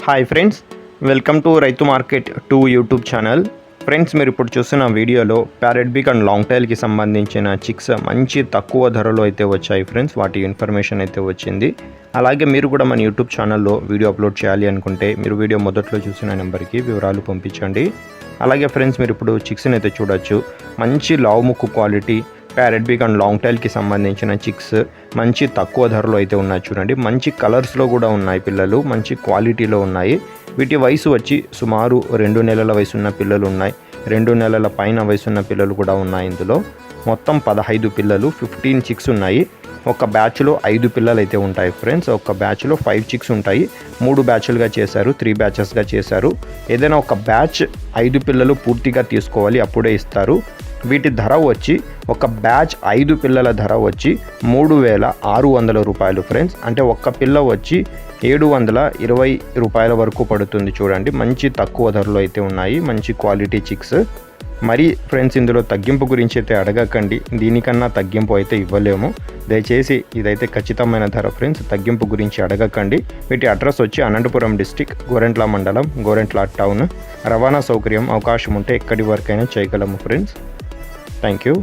Hi friends, welcome to రైతు market 2 YouTube channel. Friends, మీరు ఇప్పుడు చూస్తున్న వీడియోలో ప్యారెట్ బిగ్ అండ్ లాంగ్ టైల్కి సంబంధించిన చిక్స్ మంచి తక్కువ ధరలో అయితే వచ్చాయి ఫ్రెండ్స్. వాటి ఇన్ఫర్మేషన్ అయితే వచ్చింది. అలాగే మీరు కూడా మన యూట్యూబ్ ఛానల్లో వీడియో అప్లోడ్ చేయాలి అనుకుంటే మీరు వీడియో మొదట్లో చూసిన నెంబర్కి వివరాలు పంపించండి. అలాగే ఫ్రెండ్స్, మీరు ఇప్పుడు చిక్స్ని అయితే చూడొచ్చు. మంచి లావు ముక్కు quality parrot big and long టైల్కి సంబంధించిన చిక్స్ మంచి తక్కువ ధరలో అయితే ఉన్నాయి చూడండి. మంచి కలర్స్లో కూడా ఉన్నాయి పిల్లలు, మంచి క్వాలిటీలో ఉన్నాయి. వీటి వయసు వచ్చి సుమారు 2 నెలల వయసున్న పిల్లలు ఉన్నాయి, 2 నెలల పైన వయసున్న పిల్లలు కూడా ఉన్నాయి. ఇందులో మొత్తం 15 పిల్లలు, 15 చిక్స్ ఉన్నాయి. ఒక బ్యాచ్లో 5 పిల్లలు అయితే ఉంటాయి ఫ్రెండ్స్. ఒక బ్యాచ్లో 5 చిక్స్ ఉంటాయి. 3 బ్యాచ్లుగా చేశారు, 3 బ్యాచెస్గా చేశారు. ఏదైనా ఒక బ్యాచ్ 5 పిల్లలు పూర్తిగా తీసుకోవాలి, అప్పుడే ఇస్తారు. వీటి ధర వచ్చి ఒక బ్యాచ్ 5 పిల్లల ధర వచ్చి 3,600 రూపాయలు ఫ్రెండ్స్. అంటే ఒక్క పిల్ల వచ్చి 720 రూపాయల వరకు పడుతుంది చూడండి. మంచి తక్కువ ధరలో అయితే ఉన్నాయి, మంచి క్వాలిటీ చిక్స్. మరి ఫ్రెండ్స్, ఇందులో తగ్గింపు గురించి అయితే అడగకండి, దీనికన్నా తగ్గింపు అయితే ఇవ్వలేము. దయచేసి ఇదైతే ఖచ్చితమైన ధర ఫ్రెండ్స్, తగ్గింపు గురించి అడగకండి. వీటి అడ్రస్ వచ్చి అనంతపురం డిస్టిక్, గోరెంట్ల మండలం, గోరెంట్ల టౌన్. రవాణా సౌకర్యం అవకాశం ఉంటే ఎక్కడి వరకైనా చేయగలము ఫ్రెండ్స్. Thank you.